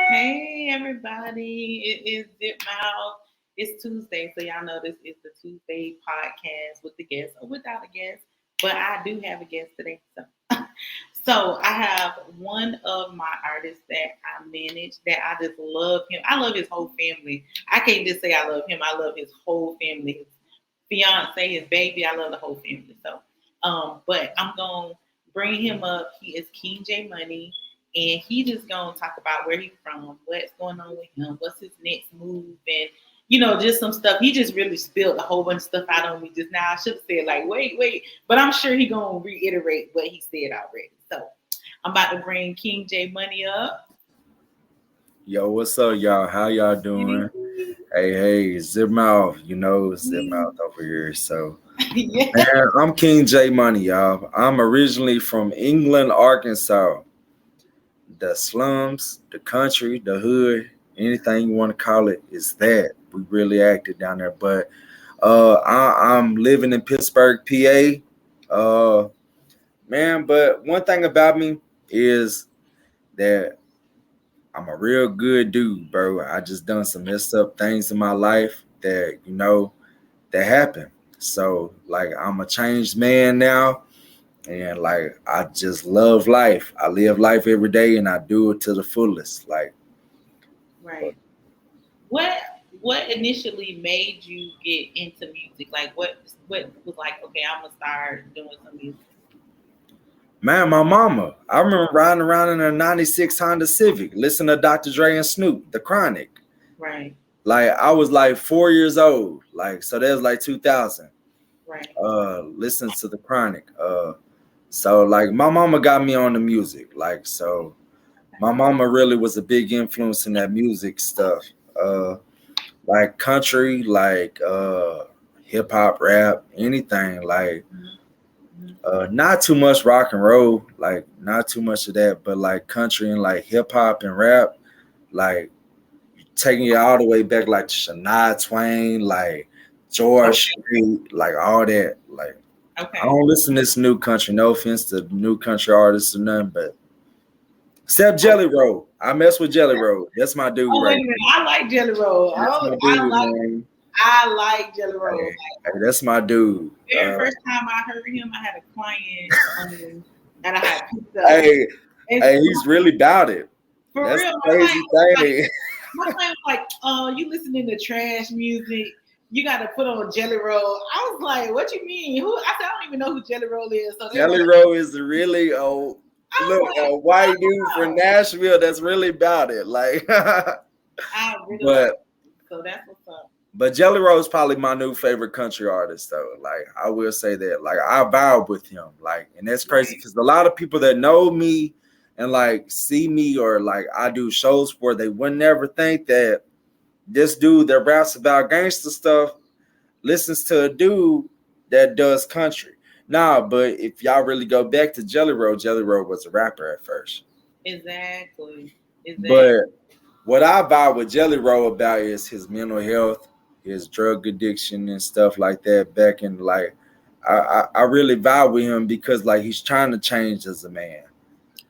Hey everybody, it is Zip Mouth. It's Tuesday, so y'all know this is the Tuesday podcast with the guest or without a guest. But I do have a guest today. So I have one of my artists that I manage that I just love him. I love his whole family. I can't just say I love him, I love his whole family. His fiance, his baby, I love the whole family. But I'm gonna bring him up. He is King JMoney, and he just gonna talk about where he's from, what's going on with him, what's his next move, and just some stuff. He just really spilled a whole bunch of stuff out on me just now. I should have said like, wait, but I'm sure he gonna reiterate what he said already. So I'm about to bring King JMoney up. Yo, what's up, y'all? How y'all doing? Hey, Zip Mouth, Zip Mouth over here. So, Yeah. man, I'm King JMoney, y'all. I'm originally from England, Arkansas. The slums, the country, the hood, anything you want to call it, is that. We really active down there. But I'm living in Pittsburgh, PA. Man, but one thing about me is that I'm a real good dude, bro. I just done some messed up things in my life that happened. So like I'm a changed man now, and like I just love life. I live life every day and I do it to the fullest. Like Right. What what initially made you get into music? Like what was like, okay, I'm gonna start doing some music. man, my mama. I remember riding around in a '96 Honda Civic, listening to Dr. Dre and Snoop, The Chronic. Right, Like I was like 4 years old. Like so that was like 2000. right. Listening to The Chronic. So like my mama got me on the music. Like so my mama really was a big influence in that music stuff. Like country, like hip hop, rap, anything. Like Mm-hmm. not too much rock and roll, like not too much of that, but like country and like hip hop and rap, like taking it all the way back, like Shania Twain, like George Strait, like all that. Like I Okay. don't listen to this new country. No offense to new country artists or nothing, but except Jelly Roll. I mess with Jelly Roll. That's my dude Oh wait right a minute, I like Jelly Roll. That's Oh, my dude, man. I like Jelly Roll. Hey, Like, hey, that's my dude. very first time I heard him, I had a client that I had picked up. Hey, And hey, he's really about it. for That's real, the crazy thing. my client was like, "Oh, you listening to trash music? You got to put on Jelly Roll." I was like, "What you mean? Who?" I said, "I don't even know who Jelly Roll is." So they were Jelly like, Roll is really "I look was like, a white dude from wow, Nashville that's really about it. Like, I really like." but It. So that's what's up. but Jelly Roll is probably my new favorite country artist though. Like I will say that. Like I vibe with him. Like, and that's crazy Right. because a lot of people that know me and like see me or like I do shows for, they would never think that this dude that raps about gangster stuff listens to a dude that does country. Nah, but if y'all really go back to Jelly Roll was a rapper at first. Exactly. Exactly. But what I vibe with Jelly Roll about is his mental health, his drug addiction and stuff like that. Back in like, I really vibe with him because like he's trying to change as a man,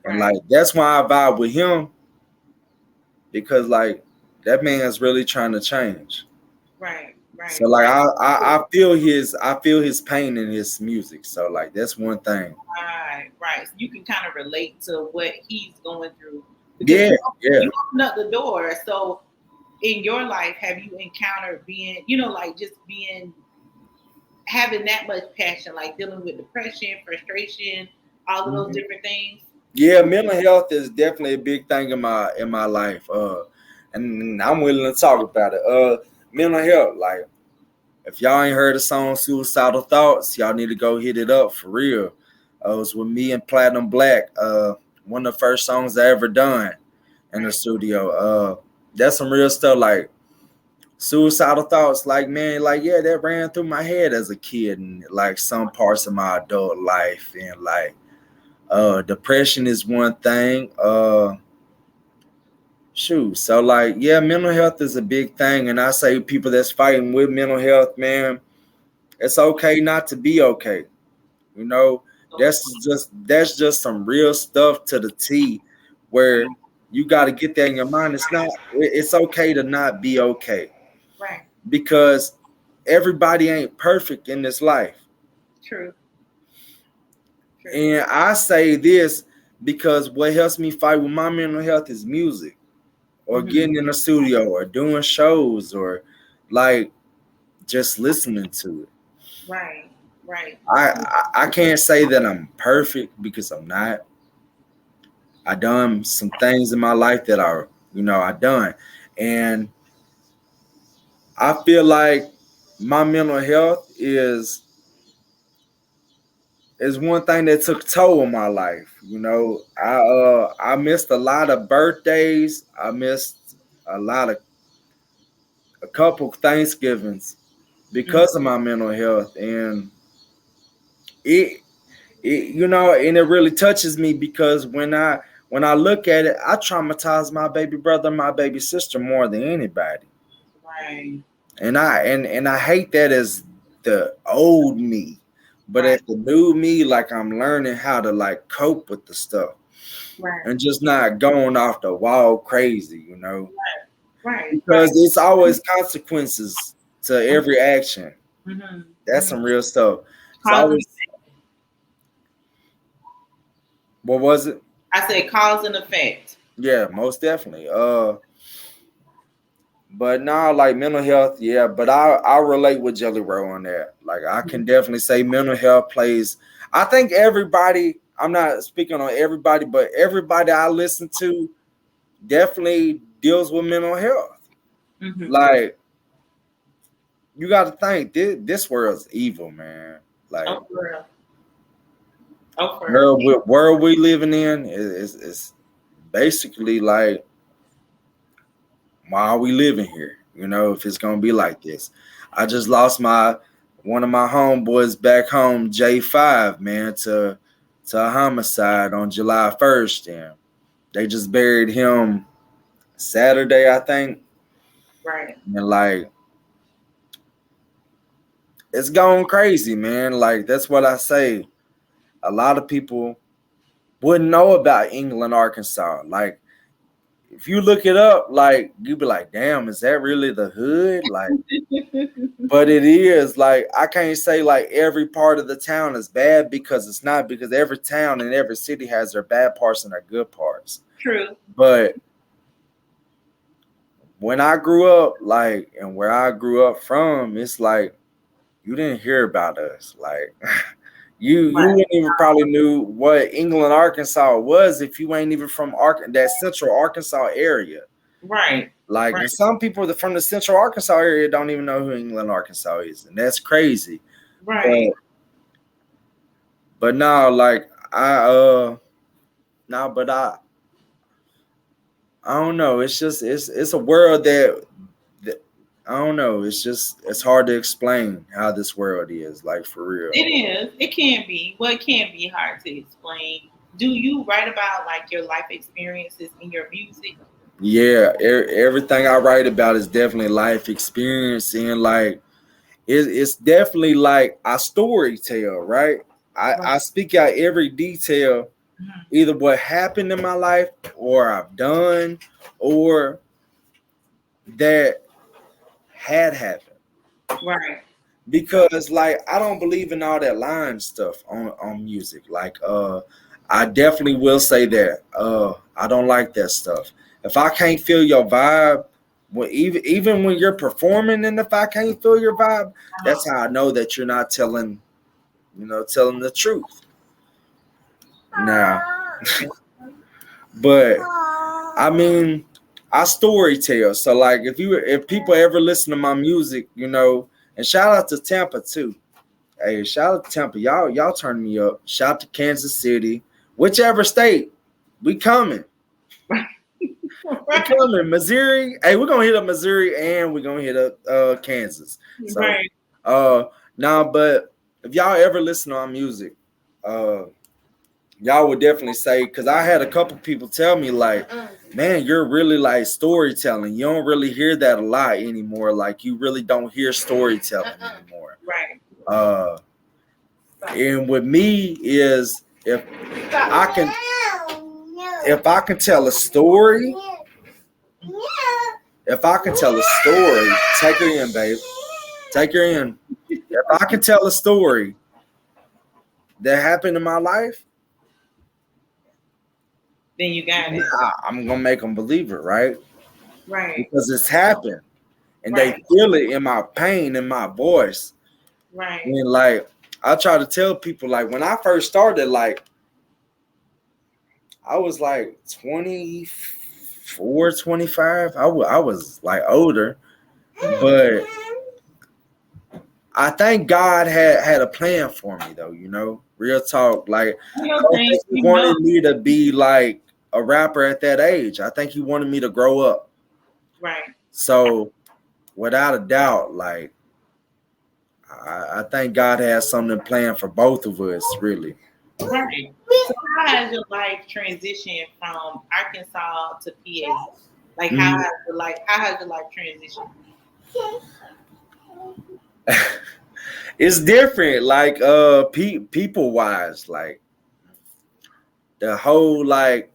and Right. like that's why I vibe with him because like that man's really trying to change. Right. So Right. like Right. I feel his pain in his music. So like that's one thing. Right, right. So you can kind of relate to what he's going through because Yeah, yeah. you open up the door. So in your life, have you encountered being, like just being having that much passion, like dealing with depression, frustration, all of those Mhm. different things? Yeah, mental health is definitely a big thing in my life. And I'm willing to talk about it. Mental health, like if y'all ain't heard the song Suicidal Thoughts, y'all need to go hit it up for real. It was with me and Platinum Black. One of the first songs I ever done in the Right. studio. That's some real stuff like suicidal thoughts, like man, like yeah, that ran through my head as a kid and like some parts of my adult life and like depression is one thing. Shoot. So like yeah, mental health is a big thing. And I say people that's fighting with mental health, man, it's okay not to be okay. You know, So, that's just some real stuff to the T where right. You got to get that in your mind. It's okay to not be okay, Right. because everybody ain't perfect in this life. True. True. And I say this because what helps me fight with my mental health is music, or Hmm. getting in the studio, or doing shows, or like just listening to it. Right. Right. I can't say that I'm perfect because I'm not. I done some things in my life that are, I done. And I feel like my mental health is one thing that took toll on my life. I missed a lot of birthdays. I missed a lot of a couple Thanksgivings Hmm. because of my mental health, and it, and it really touches me because when I look at it, I traumatize my baby brother and my baby sister more than anybody. Right. And I hate that as the old me, but Right. as the new me, like I'm learning how to like cope with the stuff Right. and just not going off the wall crazy, Right. because Right. it's always consequences to every action. Mm-hmm. That's Hmm. some real stuff. It's Cause and always, what was it? I said cause and effect. Yeah, most definitely. But now, like mental health, yeah. But I relate with Jelly Roll on that. Like I can definitely say mental health plays. I think everybody. I'm not speaking on everybody, but everybody I listen to definitely deals with mental health. Mm-hmm. Like you got to think this world's evil, man. Like Oh, for real. Oh, for real. world we living in is basically like, why are we living here? If it's gonna be like this. I just lost my one of my homeboys back home, J5, man, to a homicide on July 1st. And they just buried him Saturday, I think. Right. And like it's going crazy, man. Like that's what I say. A lot of people wouldn't know about England, Arkansas. Like if you look it up, like you'd be like, damn, is that really the hood? Like, but it is. Like I can't say like every part of the town is bad, because it's not, because every town and every city has their bad parts and their good parts. True. But when I grew up, like, and where I grew up from, it's like you didn't hear about us. Like you Right. wouldn't even probably knew what England, Arkansas was if you ain't even from that central Arkansas area. Right. Like, Right. and some people from the central Arkansas area don't even know who England, Arkansas is, and that's crazy. Right. But now, like now, but I don't know. It's just it's a world that I don't know. It's hard to explain how this world is, like for real. It is. It can be. Well, it can be hard to explain. Do you write about like your life experiences in your music? Yeah, everything I write about is definitely life experience, and like it's definitely like I story tell, right? Right. I speak out every detail, Mhm. either what happened in my life or I've done or that had happened. Right. Because like I don't believe in all that line stuff on music. Like I definitely will say that. I don't like that stuff. If I can't feel your vibe, well, even when you're performing, and if I can't feel your vibe, that's how I know that you're not telling the truth. Now, Yeah. but I mean, I story tell. So like if people ever listen to my music, and shout out to Tampa too. Hey, shout out to Tampa. Y'all turn me up. Shout out to Kansas City. Whichever state. We coming. We Right. coming. Missouri. Hey, we're gonna hit up Missouri and we're gonna hit up Kansas. So Right. uh now, but if y'all ever listen to our music, uh y'all would definitely say, because I had a couple people tell me like, man, you're really like storytelling. You don't really hear that a lot anymore. Like you really don't hear storytelling anymore. Right. Uh and with me is if I can if I can tell a story, if I can tell a story, take her in, babe. Take her in. If I can tell a story that happened in my life, then you got it. yeah, I'm gonna make them believe it, right? Right. Because it's happened, and they Right. feel it in my pain, in my voice. Right. And like I try to tell people, like when I first started, like I was like 24, 25. I was like older, but I think God had a plan for me though, real talk. Like You I know, don't things think he you know. wanted me to be like a rapper at that age. I think he wanted me to grow up. Right. So without a doubt, like I think God has something planned for both of us, really. Right. So how has your life transitioned from Arkansas to PA? Like Mhm. how has your life transitioned? It's different, like people wise, like the whole like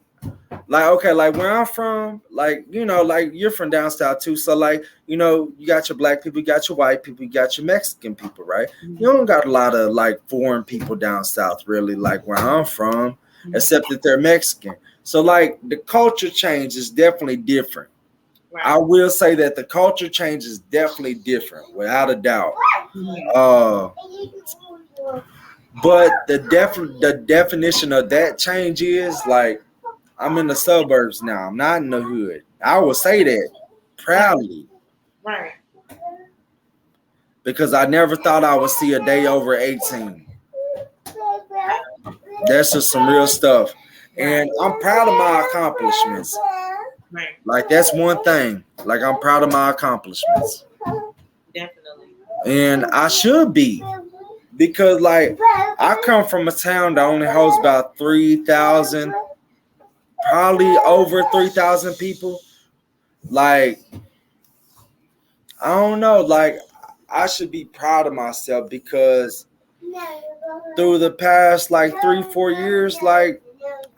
okay, like where I'm from, like like you're from down south too, so like you got your black people, you got your white people, you got your Mexican people, right? You Mhm. don't got a lot of like foreign people down south, really, like where I'm from, Mhm. except that they're Mexican. So like the culture change is definitely different. I Right. will say that the culture change is definitely different, without a doubt. Mhm. Uh, but the definition of that change is like I'm in the suburbs now. I'm not in the hood. I will say that Right. proudly Right. because I never thought I would see a day over 18. That's just some real stuff. Right. And I'm proud of my accomplishments. Right. Like that's one thing. Like I'm proud of my accomplishments. Definitely. And I should be. Because like I come from a town that only holds about 3,000, probably over 3,000 people. Like I don't know, like I should be proud of myself because through the past like 3-4 years, like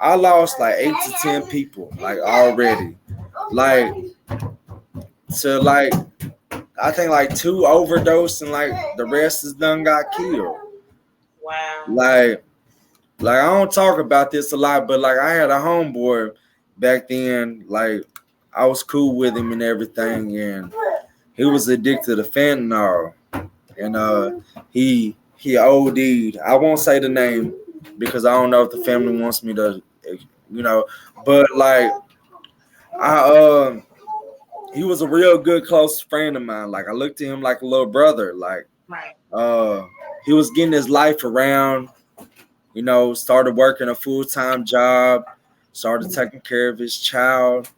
I lost like 8 to 10 people, like already. Like to like I think like 2 overdosed and like the rest is done got killed. Wow. Like I don't talk about this a lot, but like I had a homeboy back then, like I was cool with him and everything, and he was addicted to fentanyl, and he OD'd. I won't say the name because I don't know if the family wants me to, you know, but like I he was a real good close friend of mine. Like I looked to him like a little brother. Like Right. uh he was getting his life around, started working a full-time job, started taking care of his child,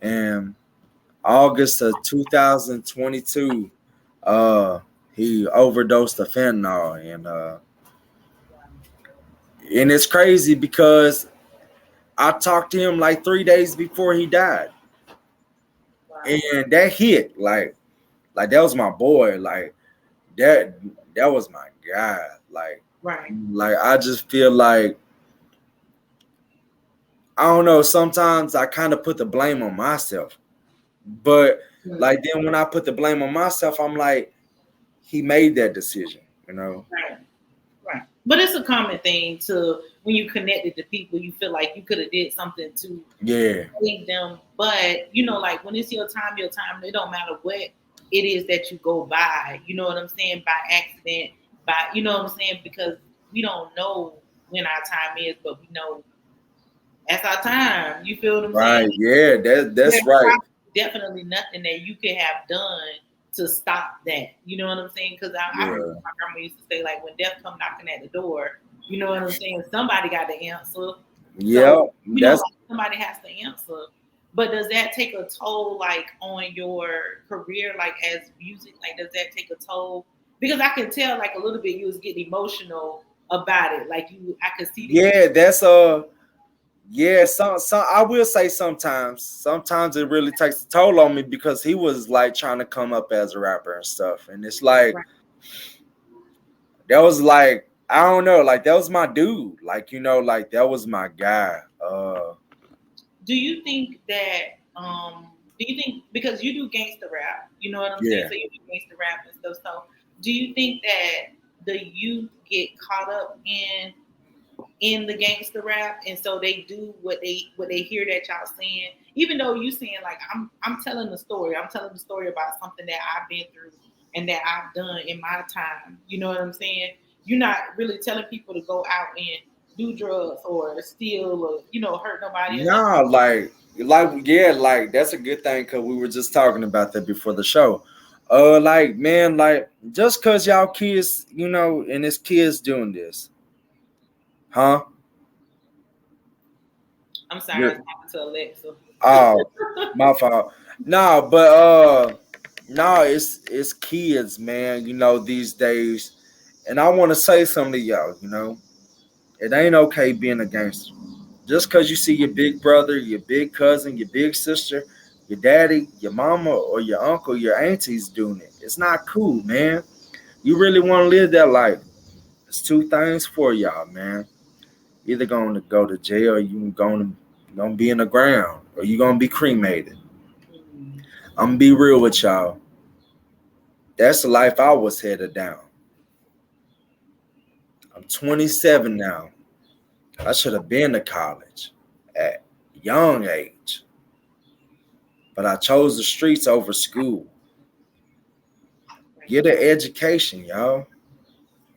and August of 2022, he overdosed of fentanyl, and it's crazy because I talked to him like 3 days before he died, Wow. and that hit like that was my boy, like that that was my guy, Right. like I just feel like I don't know. Sometimes I kind of put the blame on myself, but Mhm. like then when I put the blame on myself, I'm like, he made that decision. Right. Right. But it's a common thing to when you connected to people, you feel like you could have did something to Yeah, save them. But like when it's your time, it don't matter what it is that you go by. You know what I'm saying? By accident, you know what I'm saying? Because we don't know when our time is, but we know that's our time. You feel what I'm saying? right. Yeah, that's There's right. definitely nothing that you could have done to stop that. You know what I'm saying? Because I remember Yeah. my grandma used to say, like, when death come knocking at the door, you know what I'm saying? Somebody got to answer. Yeah, So, that's like somebody has to answer. But does that take a toll, like, on your career, like, as music? Like, does that take a toll? Because I can tell, like, a little bit you was getting emotional about it. Like, I could see that you. yeah, that's yeah, some I will say sometimes it really takes a toll on me because he was like trying to come up as a rapper and stuff, and it's like Right. that was like I don't know. Like that was my dude. Like like that was my guy. Do you think that do you think because you do gangster rap, you know what I'm saying? Yeah. So you do gangster rap and stuff. So do you think that the youth get caught up in the gangster rap and so they do what they hear that y'all saying, even though you saying like I'm telling the story. I'm telling the story about something that I've been through and that I've done in my time. You know what I'm saying? You're not really telling people to go out and do drugs or steal or hurt nobody or nothing. Nah, yeah, like that's a good thing because we were just talking about that before the show. Like man, like just cause y'all kids, and it's kids doing this, huh? I'm sorry, I was You're talking to Alexa. oh, my fault. Nah, but no, it's kids, man. These days, and I want to say something to y'all. It ain't okay being a gangster. Just because you see your big brother, your big cousin, your big sister, your daddy, your mama, or your uncle, your aunties doing it, it's not cool, man. You really want to live that life. It's two things for y'all, man. Either going to go to jail, or you gonna be in the ground, or you gonna be cremated. Mm. I'm gonna be real with y'all. That's the life I was headed down. I'm 27 now. I should have been to college at a young age, but I chose the streets over school. Right. Get an education, y'all.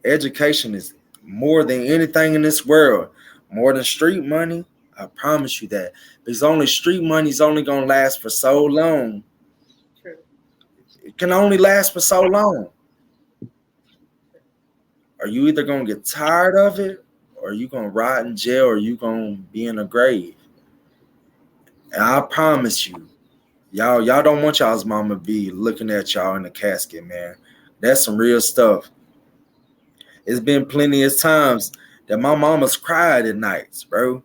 Education is more than anything in this world. More than street money. I promise you that. Because only street money is only gonna last for so long. True. It can only last for so long. Are you either gonna get tired of it, or you gonna rot in jail, or you gonna be in a grave? And I promise you, y'all don't want y'all's mama be looking at y'all in the casket, man. That's some real stuff. It's been plenty of times that my mama's cried at nights, bro.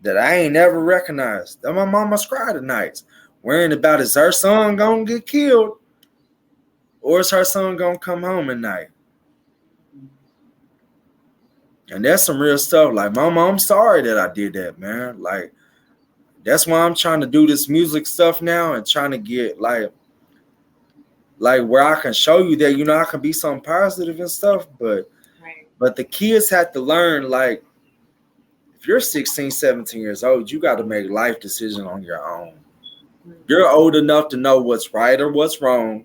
That I ain't never recognized. That my mama's cried at nights, worrying about is her son gonna get killed or is her son gonna come home at night. And that's some real stuff. Like, mama, I'm sorry that I did that, man. Like, that's why I'm trying to do this music stuff now and trying to get like where I can show you that I can be something positive and stuff. But Right. the kids have to learn, like, if you're 16, 17 years old, you got to make life decisions on your own. Mm. You're old enough to know what's right or what's wrong.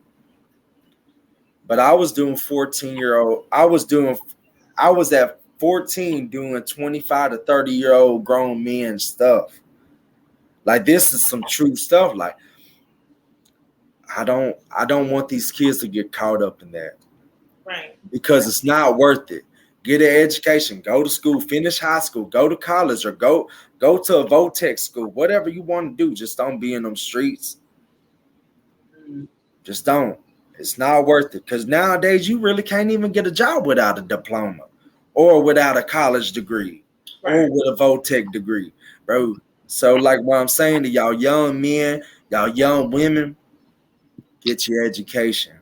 But I was doing 14-year-old. I was at 14 doing 25 to 30-year-old grown men stuff. Like, this is some true stuff. Like, I don't want these kids to get caught up in that Right. because it's not worth it. Get an education, go to school, finish high school, go to college, or go to a Votech school. Whatever you want to do, just don't be in them streets. Mm. Just don't. It's not worth it because nowadays you really can't even get a job without a diploma or without a college degree or Right. with a Votech degree, bro. So, like what I'm saying to y'all young men, y'all young women, get your education.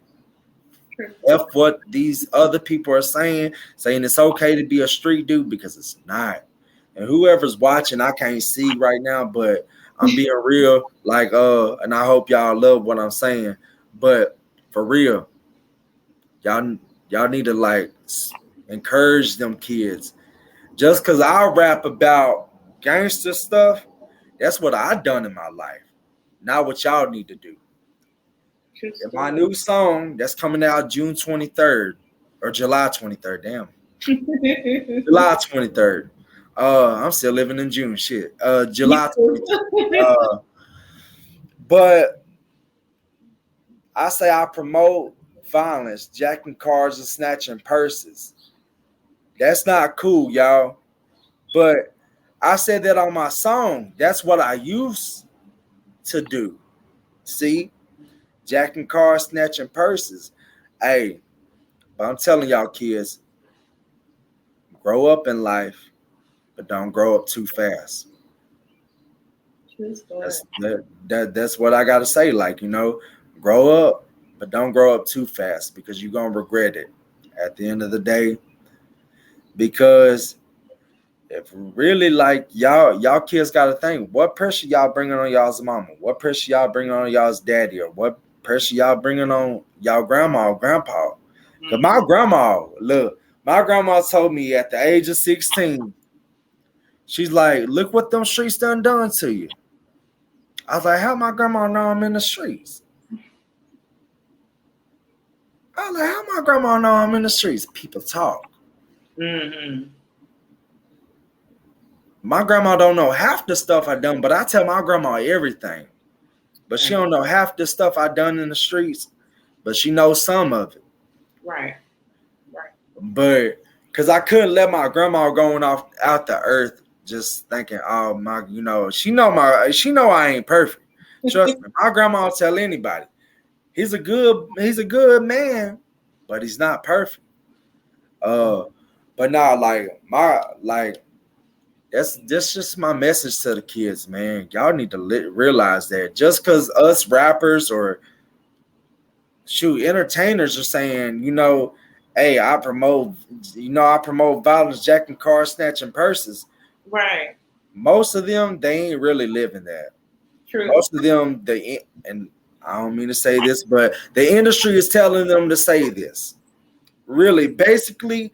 True. F what these other people are saying it's okay to be a street dude because it's not. And whoever's watching, I can't see right now, but I'm being real, like and I hope y'all love what I'm saying. But for real, y'all y'all need to like encourage them kids. Just cause I rap about gangster stuff, that's what I done in my life. Not what y'all need to do. True And my story. new song that's coming out June 23rd or July 23rd. Damn. July 23rd. I'm still living in June. Shit. Me July too. 23rd. But I say I promote violence, jacking cars and snatching purses. That's not cool, y'all. But I said that on my song. That's what I used to do. See? Jacking cars, snatching purses. Hey, but I'm telling y'all kids, grow up in life, but don't grow up too fast. True story. That's what I gotta say. Like, grow up, but don't grow up too fast because you're gonna regret it. At the end of the day, because if really like y'all kids got to think, what pressure y'all bringing on y'all's mama, what pressure y'all bringing on y'all's daddy, or what pressure y'all bringing on y'all grandma or grandpa. Because my grandma, look, my grandma told me at the age of 16, she's like, look what them streets done to you. I was like, how my grandma know I'm in the streets? I was like, how my grandma know I'm in the streets? People talk. Mm-hmm. My grandma don't know half the stuff I done, but I tell my grandma everything. But she don't know half the stuff I done in the streets, but she knows some of it. Right. Right. But because I couldn't let my grandma going off out the earth just thinking, oh my, she know I ain't perfect. Trust me, my grandma will tell anybody. He's a good man, but he's not perfect. But now that's just my message to the kids, man. Y'all need to realize that just because us rappers or entertainers are saying, hey, I promote violence, jacking cars, snatching purses. Right. Most of them, they ain't really living that. True. Most of them, and I don't mean to say this, but the industry is telling them to say this. Really, basically,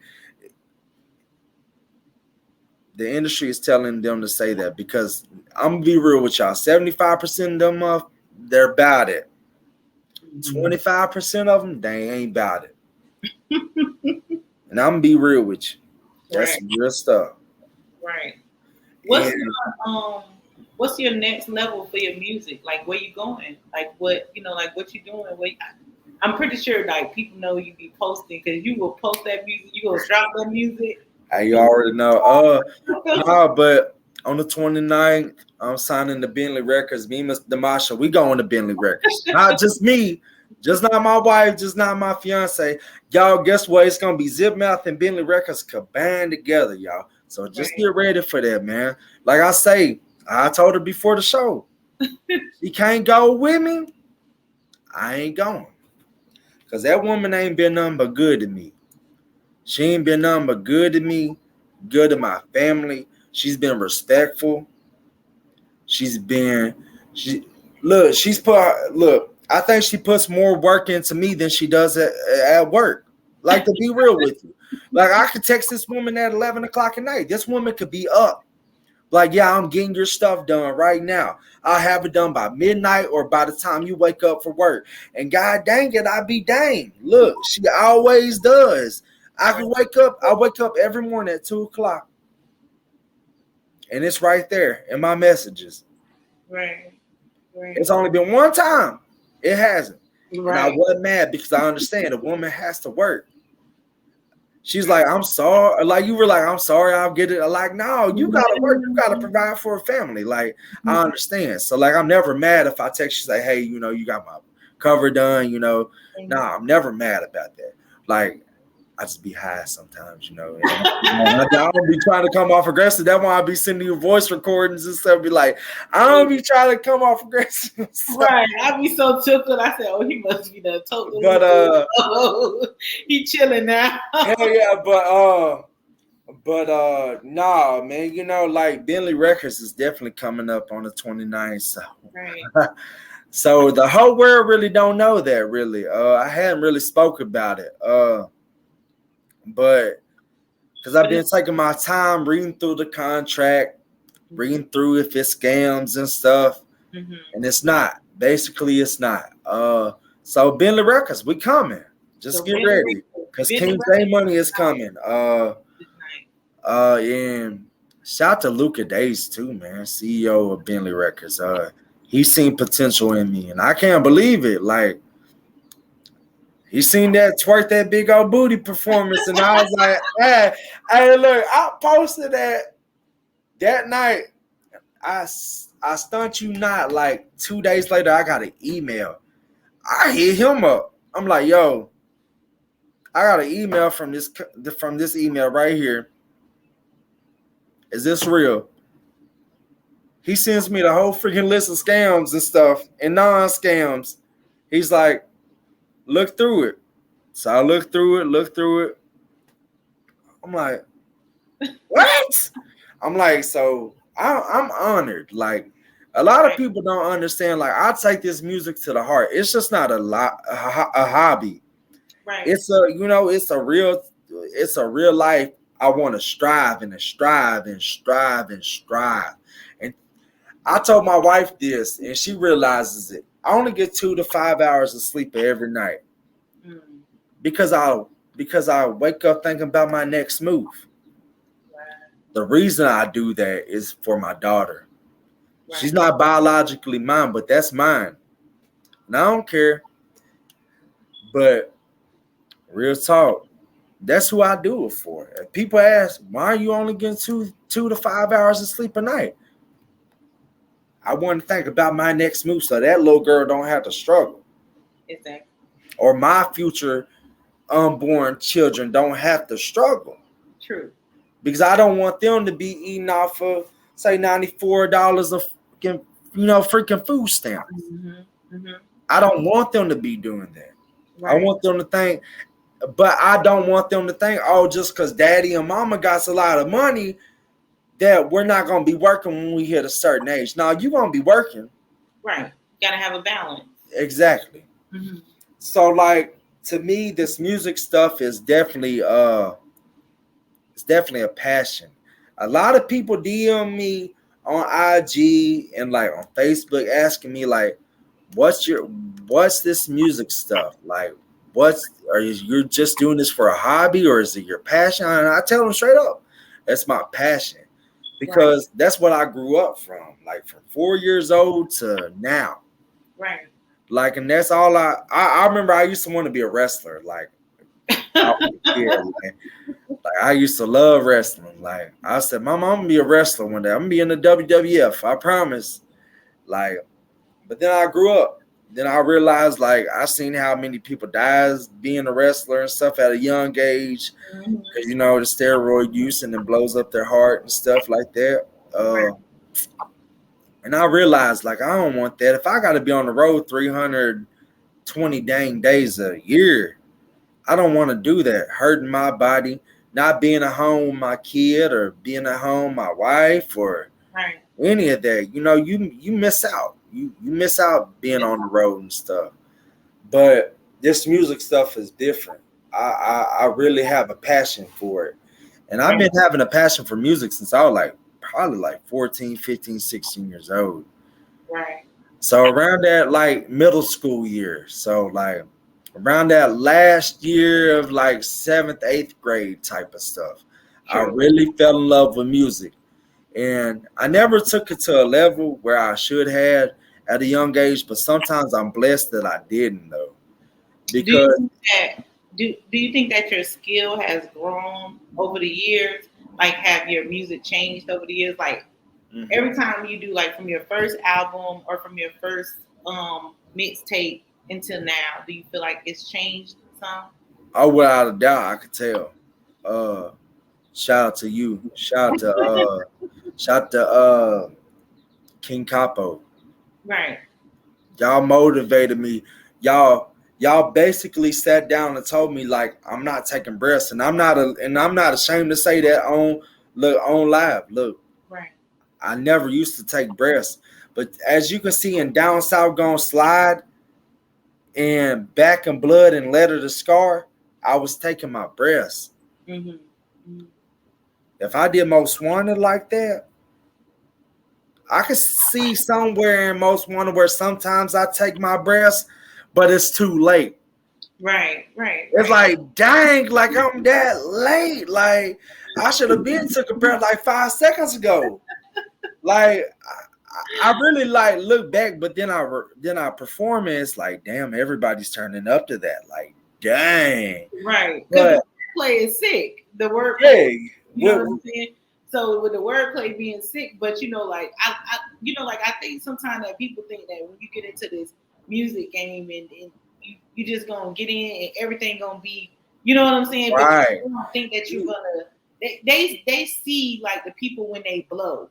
the industry is telling them to say that because I'm gonna be real with y'all. 75% of them, they're about it. 25% of them, they ain't about it. And I'm gonna be real with you. That's Right. real stuff. Right. What's your next level for your music? Like where you going? Like what what you doing? I'm pretty sure like people know you be posting because you will post that music, you gonna drop that music. You already know. No, but on the 29th, I'm signing the Bentley Records. Me and Mr. Damasha, we going to Bentley Records. Not just me, just not my wife, just not my fiance. Y'all, guess what? It's gonna be Zip Mouth and Bentley Records combined together, y'all. So just get ready for that, man. Like I say, I told her before the show, she can't go with me. I ain't going. Cause that woman ain't been nothing but good to me. She ain't been nothing but good to me, good to my family. She's been respectful. She's been I think she puts more work into me than she does at work. Like, to be real with you. Like, I could text this woman at 11 o'clock at night. This woman could be up. Like, yeah, I'm getting your stuff done right now. I'll have it done by midnight or by the time you wake up for work. And god dang it, I be dang. Look, she always does. I wake up every morning at 2 o'clock. And it's right there in my messages. Right. It's only been one time. It hasn't. Right. And I wasn't mad because I understand a woman has to work. She's like, I'm sorry. Like, you were like, I'm sorry, I'll get it. Like, no, you gotta work. You gotta provide for a family. Like, I understand. So, like, I'm never mad if I text you, say, hey, you got my cover done, Nah, I'm never mad about that. Like, I just be high sometimes, I don't be trying to come off aggressive. That's why I be sending you voice recordings and stuff. Be like, I don't be trying to come off aggressive. Right. I be so tickled. I said, oh, he must be the total. But he chilling now. hell yeah, but nah, man, like Bentley Records is definitely coming up on the 29th. So Right. so the whole world really don't know that really. I hadn't really spoke about it. But because I've been taking my time reading through the contract, reading through if it's scams and stuff. Mm-hmm. And it's not. Basically, it's not. So Bentley Records, we coming. Just get ready. Because King JMoney is coming. And shout out to Luca Days too, man. CEO of Bentley Records. He's seen potential in me. And I can't believe it. Like, he seen that twerk that big old booty performance, and I was like, hey, look, I posted that night. I stunt you not. Like 2 days later, I got an email. I hit him up. I'm like, yo, I got an email from this email right here. Is this real? He sends me the whole freaking list of scams and stuff and non-scams. He's like, look through it. So I look through it. I'm like, What? I'm like, so I'm honored. Like a lot of Right, people don't understand. Like I take this music to the heart. It's just not a hobby. right. It's it's a real life. I want to strive and strive and strive and strive. And I told my wife this, and she realizes it. I only get 2 to 5 hours of sleep every night Mm, because I wake up thinking about my next move. right, The reason I do that is for my daughter. She's right. not biologically mine, but that's mine. And I don't care. But real talk, that's who I do it for. If people ask, why are you only getting 2 to 5 hours of sleep a night? I want to think about my next move so that little girl don't have to struggle. Exactly. Or my future unborn children don't have to struggle. True. Because I don't want them to be eating off of, say, $94 of freaking food stamps. Hmm. Hmm. I don't want them to be doing that. I Right, want them to think, but I don't want them to think, oh, just because daddy and mama got a lot of money, that we're not going to be working when we hit a certain age. Now, you're going to be working. right. Gotta have a balance. Exactly. Hmm. So, like, to me, this music stuff is definitely a passion. A lot of people DM me on IG and like on Facebook asking me like, what's this music stuff? Like, you just doing this for a hobby or is it your passion? And I tell them straight up, that's my passion Right, because that's what I grew up from, like from 4 years old to now. right. Like, and that's all I remember. I used to want to be a wrestler, like I was a kid. Like I used to love wrestling. Like I said, Mama, I'm gonna be a wrestler one day. I'm gonna be in the WWF. I promise. Like, but then I grew up. Then I realized, like, I seen how many people dies being a wrestler and stuff at a young age, Mhm. because the steroid use and it blows up their heart and stuff like that. Right, And I realized, like, I don't want that. If I got to be on the road 320 dang days a year, I don't want to do that. Hurting my body, not being at home with my kid or being at home with my wife or right. any of that. You miss out. You miss out being on the road and stuff. But this music stuff is different. I really have a passion for it. And I've Right, been having a passion for music since I was like probably like 14, 15, 16 years old. right. So around that like middle school year. So like around that last year of like seventh, eighth grade type of stuff. I True. really fell in love with music. And I never took it to a level where I should have at a young age, but sometimes I'm blessed that I didn't though. Do you Because think that do you think that your skill has grown over the years? Like, have your music changed over the years? Like, mhm. every time you do, like from your first album or from your first mixtape until now, do you feel like it's changed some? Oh, without a doubt, I could tell. Uh Shout out to you. Shout out to King Capo. Right. Y'all motivated me. Y'all basically sat down and told me like I'm not taking breaths, and I'm not ashamed to say that on live. Look, Right. I never used to take breaths, but as you can see in Down South Gone Slide and Back in Blood and Letter to Scar, I was taking my breaths. Hmm. Hmm. If I did Most Wanted like that, I could see somewhere in Most Wanted where sometimes I take my breaths, but it's too late. Right. Right. It's Right. like, dang, like I'm that late. Like I should have been took a breath like 5 seconds ago. Like I really like look back, but then I perform and it's like, damn, everybody's turning up to that. Like, dang. Right. Because the But wordplay is sick. The wordplay, yeah, you know what I'm saying? So with the wordplay being sick, but like like I think sometimes that people think that when you get into this music game and you just gonna get in and everything gonna be, you know what I'm saying? But right. you don't think that you're gonna they see like the people when they blow.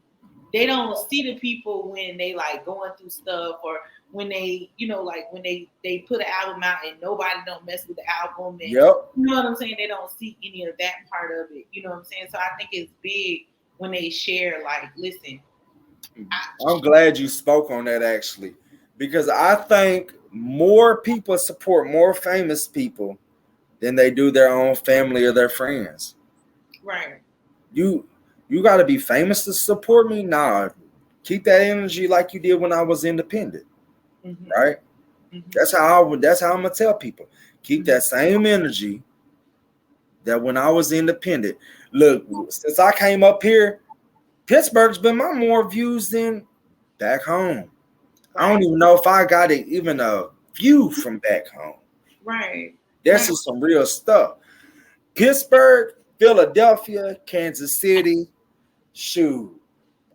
They don't see the people when they like going through stuff or when they, like when they put an album out and nobody don't mess with the album, and Yep. you know what I'm saying, they don't see any of that part of it. You know what I'm saying? So I think it's big when they share, like, listen, I'm glad you spoke on that actually, because I think more people support more famous people than they do their own family or their friends. right. You you got to be famous to support me. Nah, keep that energy like you did when I was independent, Mm-hmm, right? mm-hmm, That's how I'm gonna tell people. Keep mm-hmm. that same energy that when I was independent. Look, since I came up here, Pittsburgh's been my more views than back home. I don't Right, even know if I got it, even a view from back home. right, This right, is some real stuff. Pittsburgh, Philadelphia, Kansas City, shoot.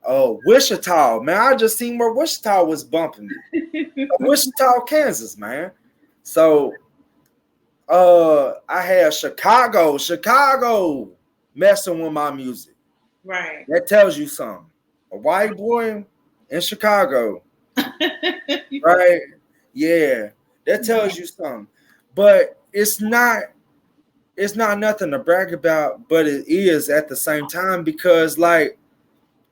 Oh, Wichita, man. I just seen where Wichita was bumping me. Wichita, Kansas, man. So I had Chicago messing with my music. right. That tells you something. A white boy in Chicago, right? Yeah, that tells you something. But it's not nothing to brag about, but it is at the same time, because like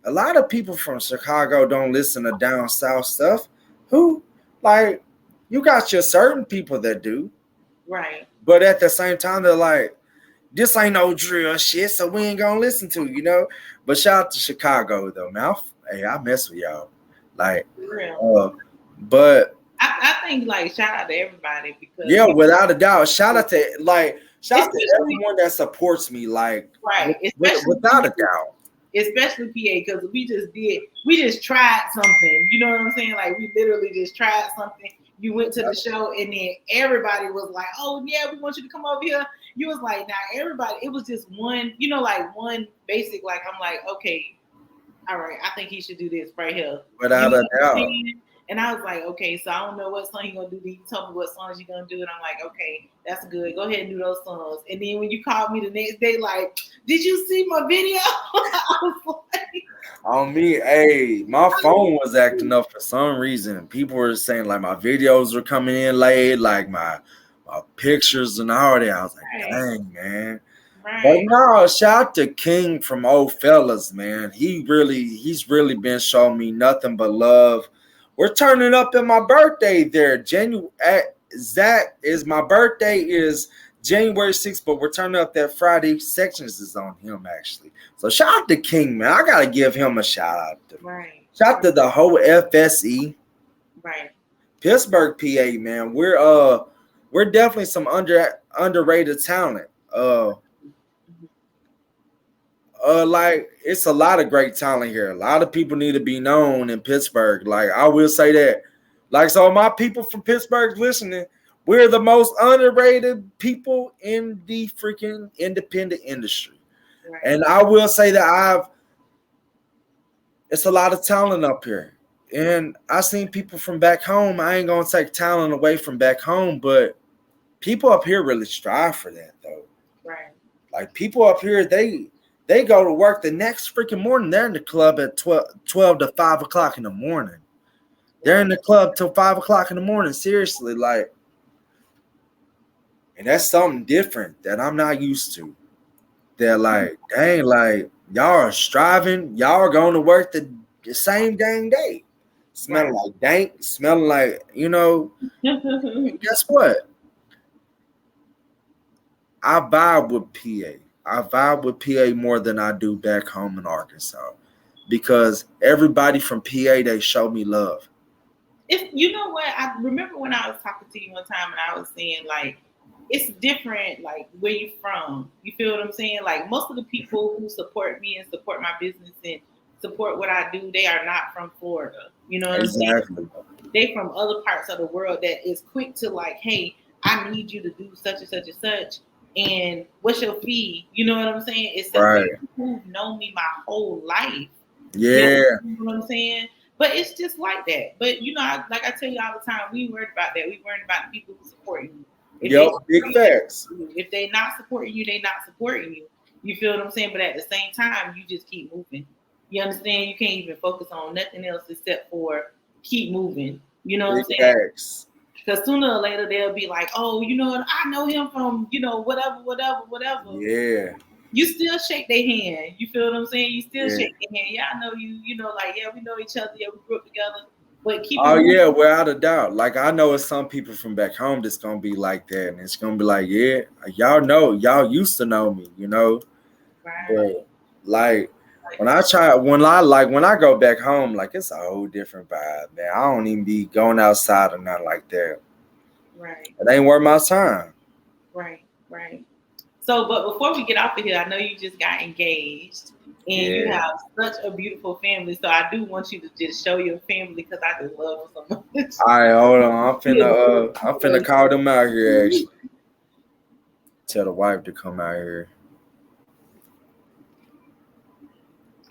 a lot of people from Chicago don't listen to down south stuff. Who, like, you got your certain people that do, Right. but at the same time they're like, this ain't no drill shit, so we ain't gonna listen to, you know. But shout out to Chicago though, man. Hey, I mess with y'all. Like, For real. uh, but I think, like, shout out to everybody because yeah, without a doubt, shout out to especially everyone that supports me, like, right, without a doubt. especially PA, because we just tried something. You know what I'm saying? Like, we literally just tried something. You went to the show, and then everybody was like, "Oh yeah, we want you to come over here." You was like, "Now everybody." It was just one, like one basic. Like, I'm like, okay, all right, I think he should do this right here. You Without know a what I'm doubt. saying? And I was like, okay, so I don't know what song you gonna do. Then you told me what songs you gonna do, and I'm like, okay, that's good. Go ahead and do those songs. And then when you called me the next day, like, did you see my video? I was like, On me, hey, my phone was acting up for some reason. People were saying like my videos were coming in late, like my pictures and all that. I was like, right, dang, man. But right, no, shout out to King from Old Fellas, man. He's really been showing me nothing but love. We're turning up in my birthday there. Zach is my birthday is January 6th, but we're turning up that Friday. Sections is on him actually. So shout out to King, man. I gotta give him a shout out. right, Shout out to the whole FSE. right. Pittsburgh, PA, man. We're definitely some underrated talent. Like it's a lot of great talent here. A lot of people need to be known in Pittsburgh. Like I will say that. Like so, my people from Pittsburgh listening, we're the most underrated people in the freaking independent industry. Right. And I will say that it's a lot of talent up here. And I seen people from back home. I ain't gonna take talent away from back home, but people up here really strive for that though. Right. Like people up here, they go to work the next freaking morning. They're in the club at 12 to 5 o'clock in the morning. They're in the club till 5 o'clock in the morning. Seriously, like, and that's something different that I'm not used to. They're like, dang, like y'all are striving, y'all are going to work the same dang day. Smelling Right. like dank, smelling like, guess what? I vibe with PA. I vibe with PA more than I do back home in Arkansas because everybody from PA, they show me love. It's, you know what? I remember when I was talking to you one time and I was saying, like, it's different, like, where you from. You feel what I'm saying? Like, most of the people who support me and support my business and support what I do, they are not from Florida. You know what I'm saying? Exactly. They from other parts of the world that is quick to, like, hey, I need you to do such and such and such. And what's your fee? You know what I'm saying? It's Right. people who've known me my whole life. Yeah. You know what I'm saying? But it's just like that. But like I tell you all the time, we worried about that. We worried about the people who support you. If Yep. Big facts. if they not supporting you, they not supporting you. You feel what I'm saying? But at the same time, you just keep moving. You understand? You can't even focus on nothing else except for keep moving. You know what I'm Big saying? facts. Because sooner or later they'll be like, oh, you know what? I know him from, whatever. Yeah, You still shake their hand. You feel what I'm saying? You still yeah. shake their hand. Yeah, I know you. Like, yeah, we know each other. Yeah, we grew up together. But keep Oh in mind, yeah, without a doubt. Like I know it's some people from back home that's gonna be like that, and it's gonna be like, yeah, y'all know, y'all used to know me, right? But like when I go back home, like it's a whole different vibe, man. I don't even be going outside or nothing like that. Right, It ain't worth my time. right. So, but before we get off of here, I know you just got engaged and you Yeah. have such a beautiful family. So I do want you to just show your family because I just love them so much. All right, hold on. Yeah. I'm finna call them out here actually. Tell the wife to come out here.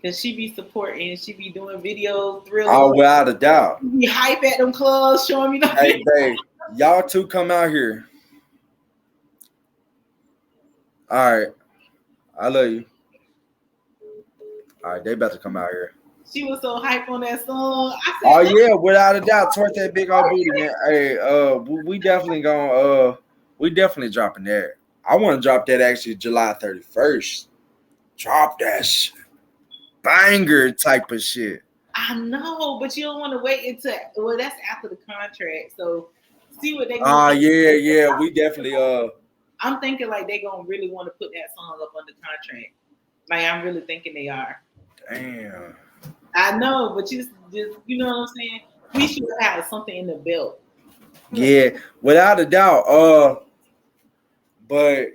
Cause she be supporting, she be doing videos, thrilling, Oh, without a doubt. be hype at them clubs, showing me Hey, nothing. babe, y'all two come out here. All right, I love you. All right, they about to come out here. She was so hype on that song. I Oh said, yeah, without a doubt, toward that big old booty, man. Hey, we definitely we definitely dropping that. I want to drop that actually July 31st. Drop that shit. Banger type of shit. I know, but you don't want to wait until that's after the contract. So see what they gonna Ah, do. yeah, we definitely I'm thinking like they gonna really want to put that song up under contract. Like I'm really thinking they are. damn. I know, but just you know what I'm saying. We should have something in the belt. Yeah, without a doubt. But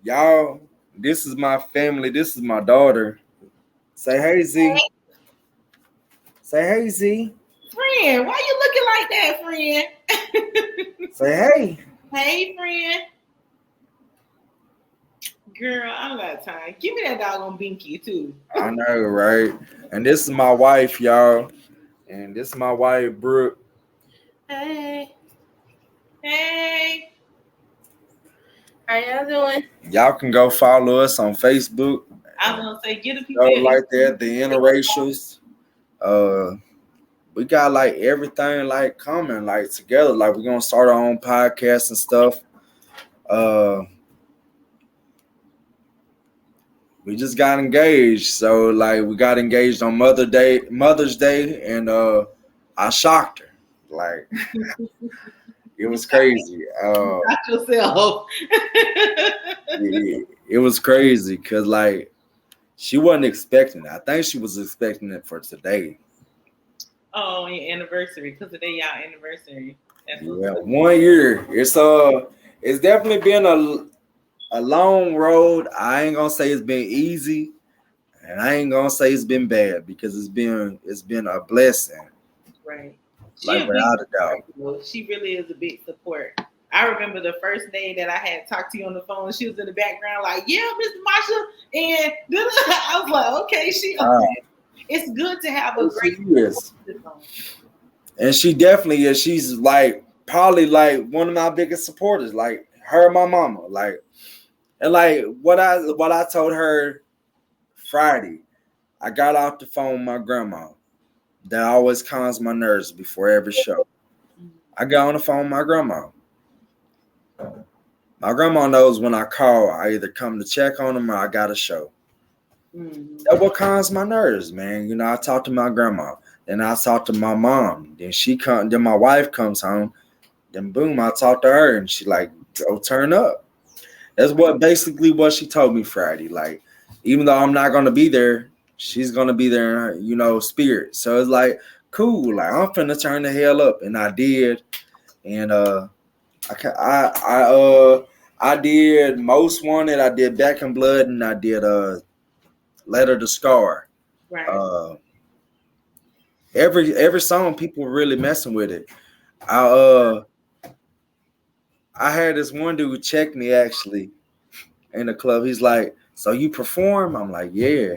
y'all, this is my family. This is my daughter. Say hey Z. Say hey Z. Friend, why you looking like that, friend? Say hey. Hey, friend. Girl, I don't got time. Give me that doggone binky too. I know, right? And this is my wife, y'all. And this is my wife, Brooke. Hey. Hey. How y'all doing? Y'all can go follow us on Facebook. I was gonna say, get the people Go your like that, the interracials. We got like everything like coming like together. Like we're gonna start our own podcast and stuff. Uh we just got engaged. So like we got engaged on Mother's Day, and I shocked her. Like it was crazy. Not yourself. It was crazy because like she wasn't expecting it. I think she was expecting it for today. Oh, your anniversary, because today y'all anniversary. That's what's Yeah, up. 1 year. It's definitely been a long road. I ain't gonna say it's been easy, and I ain't gonna say it's been bad because it's been a blessing, Right. She like a big without a doubt. support. She really is a big support. I remember the first day that I had talked to you on the phone. She was in the background, like, "Yeah, Mr. Marsha," and I was like, "Okay, she." It's good to have a She great is, support system. and she definitely is. She's like probably like one of my biggest supporters. Like her, and my mama. Like and like what I told her Friday. I got off the phone with my grandma. That always calms my nerves before every show. I got on the phone with my grandma. My grandma knows when I call, I either come to check on them or I got a show. Mm-hmm. That's what calms my nerves, man. I talk to my grandma, then I talk to my mom. Then my wife comes home. Then boom, I talk to her, and she like, go turn up. That's basically what she told me Friday. Like, even though I'm not gonna be there, she's gonna be there in her, spirit. So it's like, cool. Like I'm finna turn the hell up, and I did. And I did Most Wanted. I did Back in Blood, and I did Letter to Scar. Right. Uh, every song, people were really messing with it. I I had this one dude check me actually in the club. He's like, "So you perform?" I'm like, "Yeah."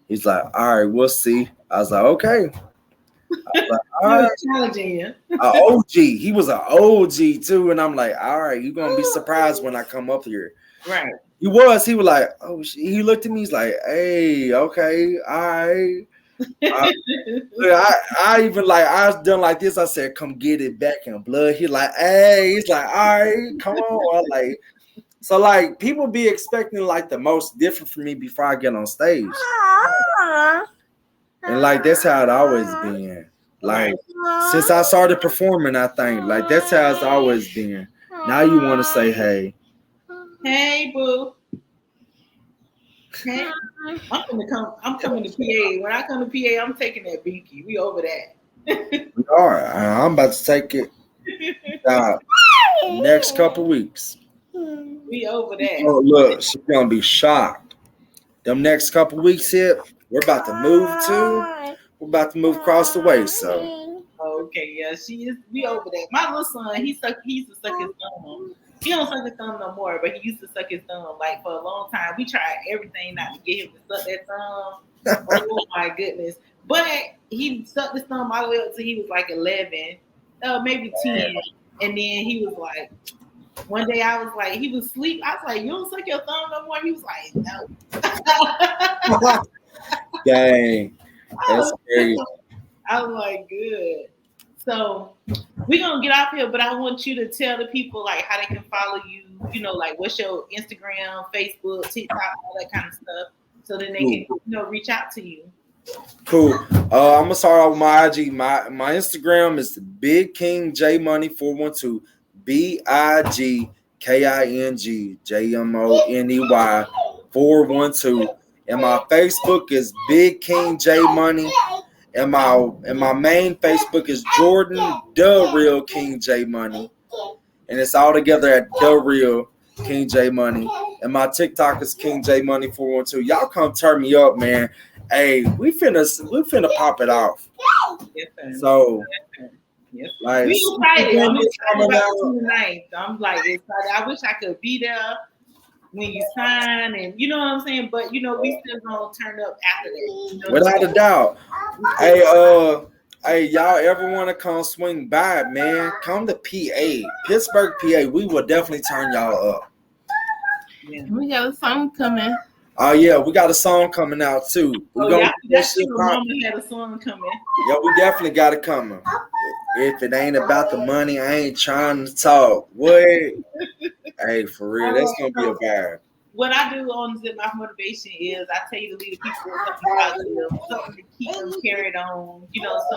He's like, "All right, we'll see." I was like, "Okay." I was like, "All He was right." challenging you. A OG. He was an OG too, and I'm like, "All right, you're gonna be surprised when I come up here." Right. He was. He was like, "Oh," he looked at me. He's like, "Hey, okay, all right." I even like I was done like this. I said, "Come get it back in blood." He like, "Hey," he's like, "All right, come on." I'm like, so like people be expecting like the most different from me before I get on stage, and like that's how it always been. Like since I started performing, I think like that's how it's always been. Now you want to say, "Hey, Hey, boo. Hey, I'm coming to PA. When I come to PA, I'm taking that binky. We over that. we are. I'm about to take it next couple weeks." We over that. Oh, look, she's gonna be shocked. Them next couple weeks here, we're about to move to. We're about to move across the way. So Okay, yeah, she is. We over that. My little son, he used to suck his thumb. He don't suck his thumb no more, but he used to suck his thumb like for a long time. We tried everything not to get him to suck that thumb. Oh my goodness! But he sucked his thumb all the way up till he was like 11, maybe 10, and then he was like. One day I was like, he was asleep. I was like, you don't suck your thumb no more. He was like, no. dang, that's crazy. I was like, good. So we're gonna get off here, but I want you to tell the people like how they can follow you, like what's your Instagram, Facebook, TikTok, all that kind of stuff. So then they can, reach out to you. Cool. I'm gonna start off with my IG. My Instagram is Big King JMoney 412. BIGKING JMoney 412. And my Facebook is Big King J Money. And my main Facebook is Jordan the Real King J Money. And it's all together at the Real King J Money. And my TikTok is King J Money 412. Y'all come turn me up, man. Hey, we finna pop it off. Yes, so yes. Like, we excited. I'm excited about tonight. I'm like excited. I wish I could be there when you sign, and you know what I'm saying. But we still gonna turn up after that. Without a doubt. Hey, y'all ever want to come swing by, man? Come to PA, Pittsburgh, PA. We will definitely turn y'all up. Yeah. We got a song coming. Oh yeah, we got a song coming out too. That's true. Mama had a song coming. Yeah, we definitely got it coming. If it ain't about the money, I ain't trying to talk. What? Hey, for real, that's gonna be a vibe. What I do on Zip My Motivation is I tell you to lead the people with something positive, something to keep them carried on. So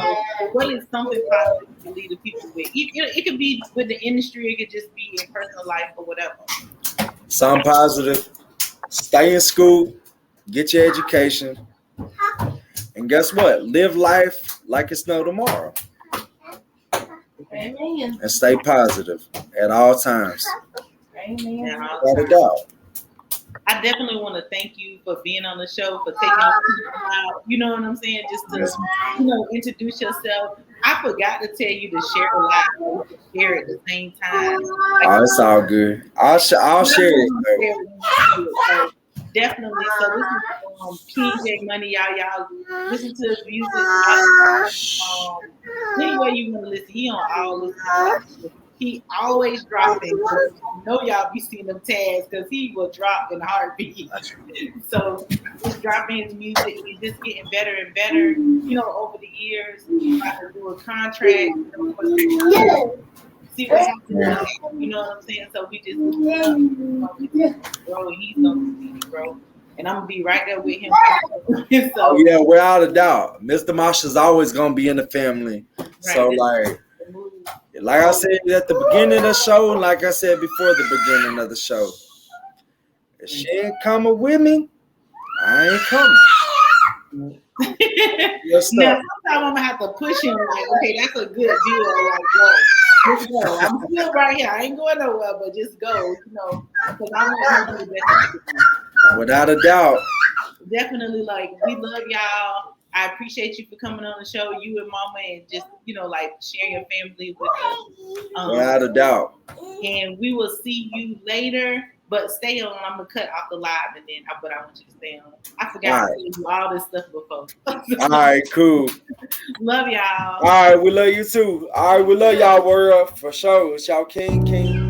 what is something positive to lead the people with? It could be with the industry, it could just be in personal life or whatever. Something positive. Stay in school, get your education, and guess what? Live life like it's no tomorrow. Amen. And stay positive at all times. Amen. Without a doubt. I definitely want to thank you for being on the show, for taking out, you know what I'm saying, just to introduce yourself. I forgot to tell you to share a lot, share at the same time. Oh, it's all good. I'll share it. So definitely. So this is King J Money, y'all listen to his music. Anyway, you want to listen, he on all listen. He always dropping. I know y'all be seeing them tags because he will drop in a heartbeat. So just dropping his music and just getting better and better. Over the years, he's about to do a contract. See what happens. You know what I'm saying? So we just grow. He's gonna continue to grow. And I'm gonna be right there with him. So, yeah, without a doubt. Mr. Marshall's always gonna be in the family. Right. So like I said at the beginning of the show, and like I said before the beginning of the show, if she ain't coming with me, I ain't coming. Now, sometimes I'm gonna have to push him. Like, okay, that's a good deal. Like, go, just go. I'm still right here. I ain't going nowhere, but just go. Because I want to do the best. Without a doubt. Definitely, we love y'all. I appreciate you for coming on the show, you and Mama, and just sharing your family with us. Without a doubt. And we will see you later. But stay on. I'm gonna cut off the live, and then but I want you to stay on. I forgot to tell you all this stuff before. All right, cool. Love y'all. All right, we love you too. All right, we love y'all, world, for sure. It's y'all King.